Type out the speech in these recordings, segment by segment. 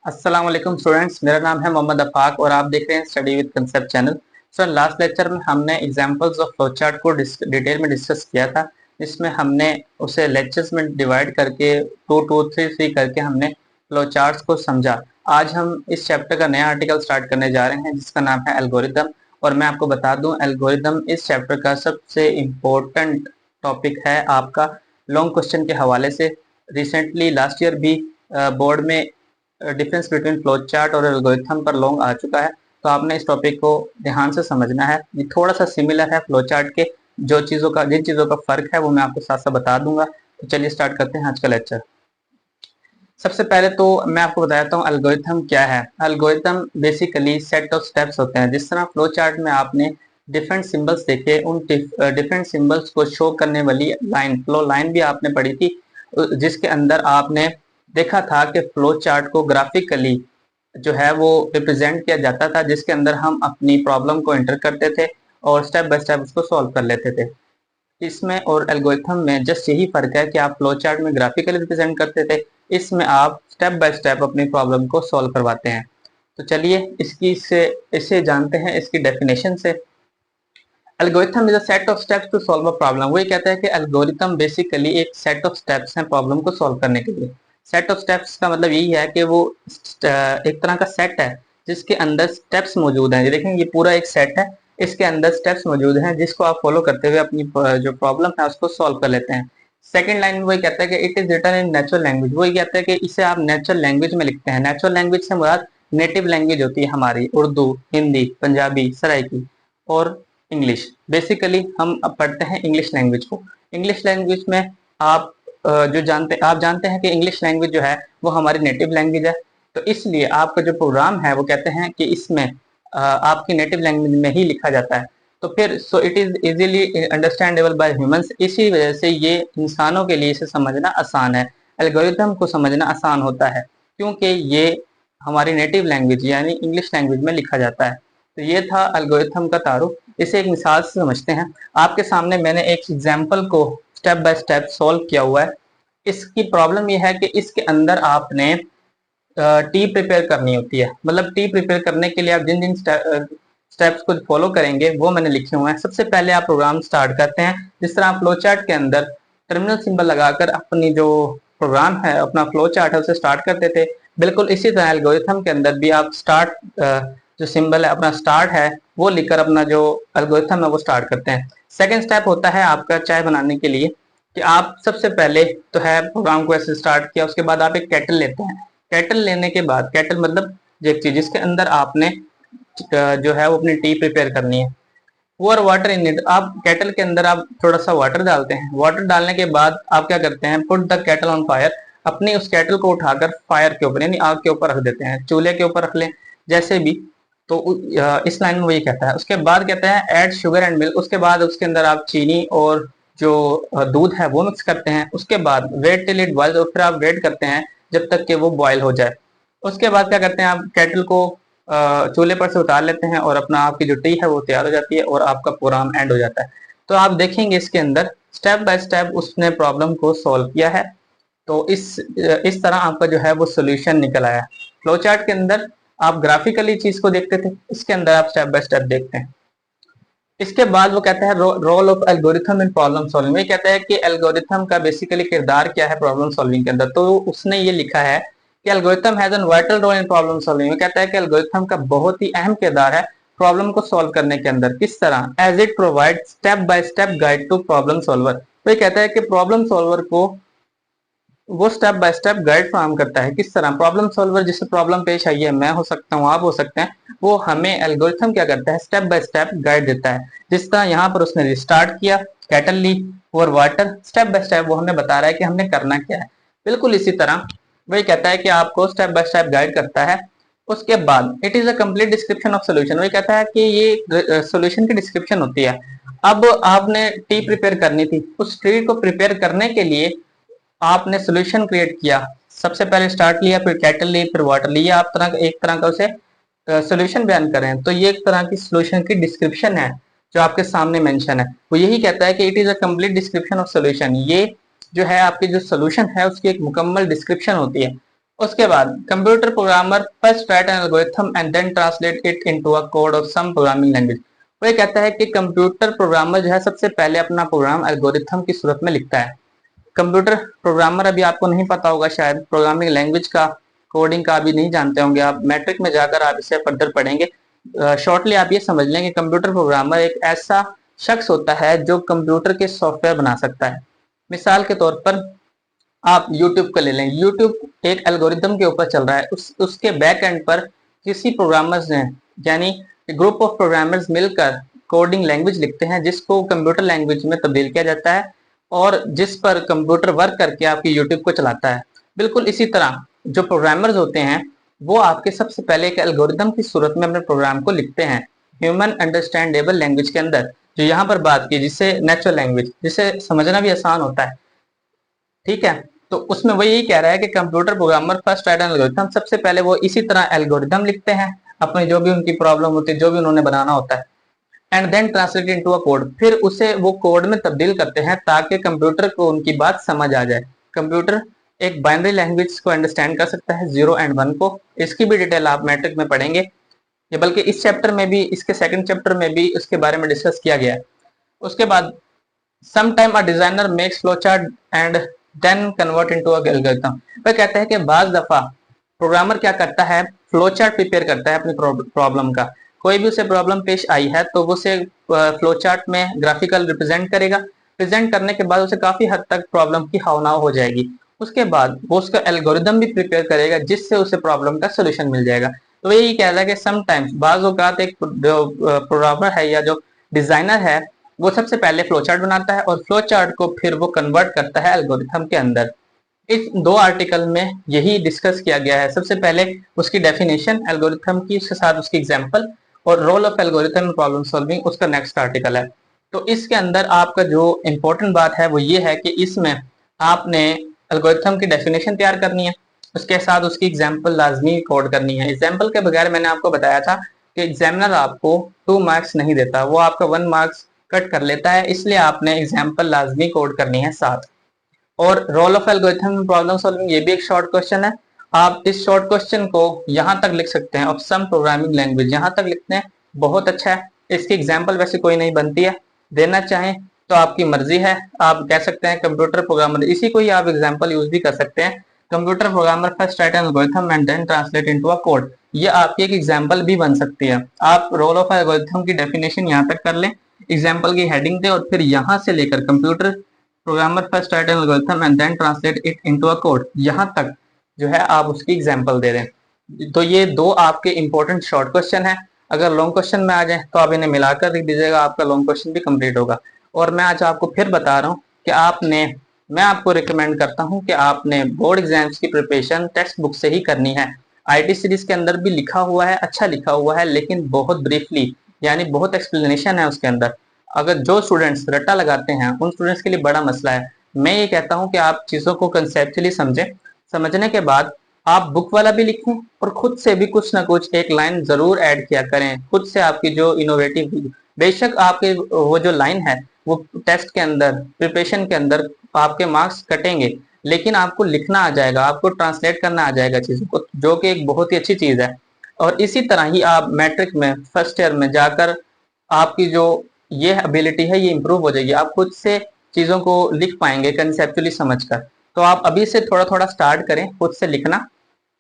अस्सलाम वालेकुम स्टूडेंट्स, मेरा नाम है मोहम्मद अफाक और आप देख रहे हैं study with concept channel. Sir, last lecture में हमने एग्जांपल्स ऑफ फ्लो चार्ट को डिटेल में डिस्कस किया था, जिसमें हमने उसे लेक्चर्स में डिवाइड करके 2 2 3 3 करके हमने फ्लो चार्ट्स को समझा। आज हम इस चैप्टर का नया आर्टिकल स्टार्ट करने जा रहे हैं जिसका नाम है एल्गोरिदम। और मैं आपको बता दूं, एल्गोरिदम इस चैप्टर का सबसे इम्पोर्टेंट टॉपिक है आपका लॉन्ग क्वेश्चन के हवाले से। रिसेंटली लास्ट ईयर भी बोर्ड में डिफरेंस बिटवीन फ्लो चार्ट और एल्गोरिथम पर लॉन्ग आ चुका है, तो आपने इस टॉपिक को ध्यान से समझना है। ये थोड़ा सा सिमिलर है फ्लो चार्ट के, जिन चीज़ों का फर्क है वो मैं आपको साथ साथ बता दूंगा। तो चलिए स्टार्ट करते हैं आज का लेक्चर। सबसे पहले तो मैं आपको बताता हूँ एल्गोरिथम क्या है। Algorithm basically set of steps होते हैं। जिस तरह फ्लो चार्ट में आपने डिफरेंट सिंबल्स देखे, उन डिफरेंट सिंबल्स को शो करने वाली लाइन, फ्लो लाइन भी आपने पढ़ी थी, जिसके अंदर आपने देखा था कि फ्लो चार्ट को ग्राफिकली जो है वो रिप्रेजेंट किया जाता था, जिसके अंदर हम अपनी प्रॉब्लम को एंटर करते थे और स्टेप बाय स्टेप उसको सॉल्व कर लेते थे। इसमें और एल्गोरिथम में जस्ट यही फर्क है कि आप फ्लो चार्ट में ग्राफिकली रिप्रेजेंट करते थे, इसमें आप स्टेप बाय स्टेप अपनी प्रॉब्लम को सॉल्व करवाते हैं। तो चलिए इसे जानते हैं इसकी डेफिनेशन से। Algorithm is a set of steps to solve a problem. वही कहता है कि एल्गोरिथम बेसिकली एक सेट ऑफ स्टेप्स हैं प्रॉब्लम को सॉल्व करने के लिए। सेट ऑफ स्टेप्स का मतलब यही है कि वो एक तरह का सेट है जिसके अंदर स्टेप्स मौजूद हैं। देखें, ये पूरा एक सेट है, इसके अंदर स्टेप्स मौजूद हैं जिसको आप फॉलो करते हुए अपनी जो प्रॉब्लम है उसको सॉल्व कर लेते हैं। सेकंड लाइन में वही कहता है कि it is written in natural language. वही कहता है कि इसे आप नेचुरल लैंग्वेज में लिखते हैं। नेचुरल लैंग्वेज से मुराद नेटिव लैंग्वेज होती है हमारी, उर्दू, हिंदी, पंजाबी, सराइकी और इंग्लिश। बेसिकली हम अब पढ़ते हैं इंग्लिश लैंग्वेज को। इंग्लिश लैंग्वेज में आप आप जानते हैं कि इंग्लिश लैंग्वेज जो है वो हमारी नेटिव लैंग्वेज है। तो इसलिए आपका जो प्रोग्राम है वो कहते हैं कि इसमें आपकी नेटिव लैंग्वेज में ही लिखा जाता है। तो फिर so it is easily understandable bye humans. इसी वजह से ये इंसानों के लिए इसे समझना आसान है। एल्गोरिथम को समझना आसान होता है क्योंकि ये हमारी नेटिव लैंग्वेज यानी इंग्लिश लैंग्वेज में लिखा जाता है। तो ये था एल्गोरिथम का तारुफ। इसे एक मिसाल से समझते हैं। आपके सामने मैंने एक एग्जाम्पल को स्टेप बाय स्टेप सॉल्व किया हुआ है। इसकी प्रॉब्लम यह है कि इसके अंदर आपने टी प्रिपेयर करनी होती है। मतलब टी प्रिपेयर करने के लिए आप जिन जिन स्टेप्स को फॉलो करेंगे वो मैंने लिखे हुए हैं। सबसे पहले आप प्रोग्राम स्टार्ट करते हैं। जिस तरह आप फ्लो चार्ट के अंदर टर्मिनल सिंबल लगाकर अपनी जो प्रोग्राम है, अपना फ्लो चार्ट है, उसे स्टार्ट करते थे, बिल्कुल इसी तरह एल्गोरिथम के अंदर भी आप स्टार्ट जो सिंबल है, अपना स्टार्ट है, वो लिखकर अपना जो एल्गोरिथम है वो स्टार्ट करते हैं। सेकेंड स्टेप होता है आपका चाय बनाने के लिए कि आप सबसे पहले तो है प्रोग्राम को ऐसे स्टार्ट किया, उसके बाद आप एक केटल लेते हैं। केटल लेने के बाद, केटल मतलब एक चीज जिसके अंदर आपने जो है वो अपनी टी प्रिपेयर करनी है। और वाटर इन इट, आप केटल के अंदर आप थोड़ा सा वाटर डालते हैं। वाटर डालने के बाद आप क्या करते हैं, put the kettle on fire. अपनी उस केटल को उठाकर फायर के ऊपर यानी आग के ऊपर रख देते हैं, चूल्हे के ऊपर रख लें जैसे भी। तो इस लाइन में वही कहता है। उसके बाद कहता है ऐड शुगर एंड मिल्क। उसके बाद उसके अंदर आप चीनी और जो दूध है वो मिक्स करते हैं। उसके बाद वेट टिल इट बॉइल्स, और फिर आप वेट करते हैं जब तक कि वो बॉयल हो जाए। उसके बाद क्या करते हैं, आप केटल को चूल्हे पर से उतार लेते हैं और अपना आपकी जो टी है वो तैयार हो जाती है और आपका प्रोग्राम एंड हो जाता है। तो आप देखेंगे इसके अंदर स्टेप बाय स्टेप उसने प्रॉब्लम को सॉल्व किया है। तो इस तरह आपका जो है वो सोल्यूशन निकल आया। फ्लो चार्ट के अंदर आप ग्राफिकली चीज को देखते थे, इसके अंदर आप स्टेप बाय स्टेप देखते हैं। इसके बाद वो कहता है role of algorithm in problem solving. ये कहता है कि एल्गोरिथम का बेसिकली किरदार क्या है प्रॉब्लम सॉल्विंग के अंदर। तो उसने ये लिखा है कि algorithm has an vital role in problem solving. वो कहता है कि एल्गोरिथम का बहुत ही अहम किरदार है प्रॉब्लम को सॉल्व करने के अंदर। किस तरह, as it provide step by step guide to problem solver. तो ये कहता है कि प्रॉब्लम सॉल्वर को वो स्टेप बाय स्टेप गाइड फराहम करता है। किस तरह, प्रॉब्लम सॉल्वर जिससे प्रॉब्लम पेश आई है, मैं हो सकता हूँ, आप हो सकते हैं, वो हमें एल्गोरिथम क्या करता है, स्टेप बाय स्टेप गाइड देता है। जिस तरह यहाँ पर उसने रिस्टार्ट किया, कैटल ली और वाटर, स्टेप बाय स्टेप वो हमें बता रहा है कि हमने करना क्या है। बिल्कुल इसी तरह वही कहता है कि आपको स्टेप बाय स्टेप गाइड करता है। उसके बाद it is a complete description of solution. वही कहता है कि ये सोल्यूशन की डिस्क्रिप्शन होती है। अब आपने टी प्रिपेयर करनी थी, उस टी को प्रिपेयर करने के लिए आपने सोल्यूशन क्रिएट किया। सबसे पहले स्टार्ट लिया, फिर कैटल ली, फिर वाटर लिया। आप एक तरह का उसे सोल्यूशन बयान करें। तो ये एक तरह की सोल्यूशन की डिस्क्रिप्शन है जो आपके सामने मेंशन है। वो यही कहता है कि it is a complete description of solution. ये जो है आपकी जो सोल्यूशन है उसकी एक मुकम्मल डिस्क्रिप्शन होती है। उसके बाद computer programmer first write an algorithm and then translate it into a code of some programming language. वो ये कहता है कि कंप्यूटर प्रोग्रामर जो है सबसे पहले अपना प्रोग्राम एल्गोरिथम की सूरत में लिखता है। कंप्यूटर प्रोग्रामर, अभी आपको नहीं पता होगा शायद, प्रोग्रामिंग लैंग्वेज का, कोडिंग का अभी नहीं जानते होंगे आप, मैट्रिक में जाकर आप इसे फर्दर पढ़ेंगे। शॉर्टली आप ये समझ लें कि कंप्यूटर प्रोग्रामर एक ऐसा शख्स होता है जो कंप्यूटर के सॉफ्टवेयर बना सकता है। मिसाल के तौर पर आप YouTube को ले लें, YouTube एक एल्गोरिदम के ऊपर चल रहा है, उसके बैक एंड पर किसी प्रोग्रामर्स ने, यानी ग्रुप ऑफ प्रोग्रामर्स मिलकर कोडिंग लैंग्वेज लिखते हैं जिसको कंप्यूटर लैंग्वेज में तब्दील किया जाता है और जिस पर कंप्यूटर वर्क करके आपकी YouTube को चलाता है। बिल्कुल इसी तरह जो प्रोग्रामर्स होते हैं वो आपके सबसे पहले एक एल्गोरिदम की सूरत में अपने प्रोग्राम को लिखते हैं ह्यूमन अंडरस्टैंडेबल लैंग्वेज के अंदर, जो यहाँ पर बात की जिसे नेचुरल लैंग्वेज, जिसे समझना भी आसान होता है। ठीक है, तो उसमें वो यही कह रहा है कि computer programmer first write an algorithm, सबसे पहले वो इसी तरह एल्गोरिथम लिखते हैं अपनी जो भी उनकी प्रॉब्लम होती है, जो भी उन्होंने बनाना होता है, and then translate into a code, फिर उसे वो कोड में तब्दील करते हैं ताकि कंप्यूटर को उनकी बात समझ आ जाए। कंप्यूटर एक बाइनरी लैंग्वेज को अंडरस्टैंड कर सकता है, 0 एंड 1 को। इसकी भी डिटेल आप मैट्रिक में पढ़ेंगे, ये बल्कि इस चैप्टर में भी, इसके सेकंड चैप्टर में भी उसके बारे में डिस्कस किया गया है। उसके बाद sometime a designer makes flow chart and then convert into a algorithm. वह कहता है कि बाज दफा प्रोग्रामर क्या करता है, फ्लो चार्ट प्रिपेयर करता है अपनी प्रॉब्लम का। कोई भी उसे प्रॉब्लम पेश आई है तो वो उसे फ्लो चार्ट में ग्राफिकल रिप्रेजेंट करेगा। प्रेजेंट करने के बाद उसे काफी हद तक प्रॉब्लम की हाव हो जाएगी। उसके बाद वो उसका एल्गोरिदम भी प्रिपेयर करेगा जिससे उसे प्रॉब्लम का सोल्यूशन मिल जाएगा। तो यही कह रहा है कि समटाइम्स, बाज औकात एक जो प्रोग्रामर है या जो डिजाइनर है वो सबसे पहले फ्लो चार्ट बनाता है और फ्लो चार्ट को फिर वो कन्वर्ट करता है एल्गोरिथम के अंदर। इस 2 आर्टिकल में यही डिस्कस किया गया है। सबसे पहले उसकी डेफिनेशन एल्गोरिथम की, उसके साथ उसकी एग्जांपल, और role of algorithm in problem solving उसका नेक्स्ट आर्टिकल है। तो इसके अंदर आपका जो इम्पोर्टेंट बात है वो ये है कि इसमें आपने एल्गोरिथम की डेफिनेशन तैयार करनी है, उसके साथ उसकी एग्जाम्पल लाजमी कोड करनी है। एग्जाम्पल के बगैर मैंने आपको बताया था कि एग्जामिनर आपको 2 मार्क्स नहीं देता, वो आपका 1 मार्क्स कट कर लेता है, इसलिए आपने एग्जाम्पल लाजमी कोड करनी है साथ। और role of algorithm problem solving, ये भी एक शॉर्ट क्वेश्चन है। आप इस शॉर्ट क्वेश्चन को यहाँ तक लिख सकते हैं, ऑफ सम प्रोग्रामिंग लैंग्वेज, यहाँ तक लिखते हैं, बहुत अच्छा है। इसकी एग्जाम्पल वैसे कोई नहीं बनती है, देना चाहें तो आपकी मर्जी है, आप कह सकते हैं कंप्यूटर प्रोग्रामर, इसी को ही आप एग्जाम्पल यूज भी कर सकते हैं। Computer programmer first write an algorithm and then translate into a code, ये आपकी एक एग्जाम्पल भी बन सकती है। आप रोल ऑफ एल्गोरिथम की डेफिनेशन यहाँ तक कर लें, एग्जाम्पल की हेडिंग दे और फिर यहाँ से लेकर computer programmer first write an algorithm and then translate it into a code, यहाँ तक जो है आप उसकी एग्जाम्पल दे दें। तो ये 2 आपके इंपॉर्टेंट शॉर्ट क्वेश्चन है। अगर लॉन्ग क्वेश्चन में आ जाए तो आप इन्हें मिलाकर लिख दीजिएगा, आपका लॉन्ग क्वेश्चन भी कंप्लीट होगा। और मैं आज आपको फिर बता रहा हूँ कि मैं आपको रिकमेंड करता हूँ कि आपने बोर्ड एग्जाम्स की प्रिपरेशन टेक्स्ट बुक से ही करनी है। IT सीरीज के अंदर भी लिखा हुआ है, अच्छा लिखा हुआ है, लेकिन बहुत ब्रीफली, यानी बहुत एक्सप्लेनेशन है उसके अंदर। अगर जो स्टूडेंट्स रट्टा लगाते हैं उन स्टूडेंट्स के लिए बड़ा मसला है। मैं ये कहता हूँ कि आप चीज़ों को कंसेप्चुअली समझें, समझने के बाद आप बुक वाला भी लिखें और खुद से भी कुछ ना कुछ एक लाइन जरूर ऐड किया करें, खुद से आपकी जो इनोवेटिव, बेशक आपके वो जो लाइन है वो टेस्ट के अंदर, प्रिपरेशन के अंदर आपके मार्क्स कटेंगे, लेकिन आपको लिखना आ जाएगा, आपको ट्रांसलेट करना आ जाएगा चीज़ों को, जो कि एक बहुत ही अच्छी चीज़ है। और इसी तरह ही आप मैट्रिक में फर्स्ट ईयर में जाकर आपकी जो ये एबिलिटी है ये इंप्रूव हो जाएगी, आप खुद से चीज़ों को लिख पाएंगे कंसेप्चुअली समझकर। तो आप अभी से थोड़ा थोड़ा स्टार्ट करें खुद से लिखना।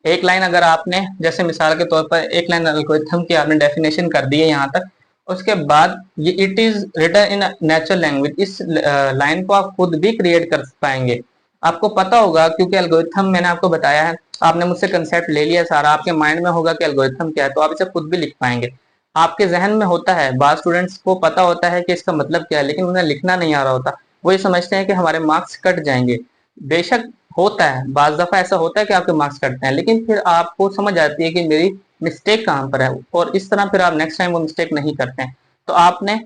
एक लाइन अगर आपने, जैसे मिसाल के तौर पर एक लाइन एल्गोरिथम की आपने डेफिनेशन कर दी है यहाँ तक, उसके बाद ये it is written in natural language, इस लाइन को आप खुद भी क्रिएट कर पाएंगे। आपको पता होगा क्योंकि एल्गोरिथम मैंने आपको बताया है, आपने मुझसे कंसेप्ट ले लिया सारा, आपके माइंड में होगा कि एल्गोरिथम क्या है, तो आप इसे खुद भी लिख पाएंगे। आपके जहन में होता है, बाद स्टूडेंट्स को पता होता है कि इसका मतलब क्या है, लेकिन उन्हें लिखना नहीं आ रहा होता, वो ये समझते हैं कि हमारे मार्क्स कट जाएंगे। बेशक होता है, बाज दफा ऐसा होता है कि आपके मार्क्स कटते हैं, लेकिन फिर आपको समझ आती है कि मेरी मिस्टेक कहाँ पर है, और इस तरह फिर आप नेक्स्ट टाइम वो मिस्टेक नहीं करते हैं। तो आपने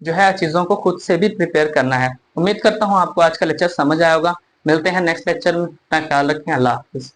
जो है चीज़ों को खुद से भी प्रिपेयर करना है। उम्मीद करता हूँ आपको आज का लेक्चर समझ आया होगा। मिलते हैं नेक्स्ट लेक्चर में, अपना ख्याल रखें, अल्लाह हाफिज।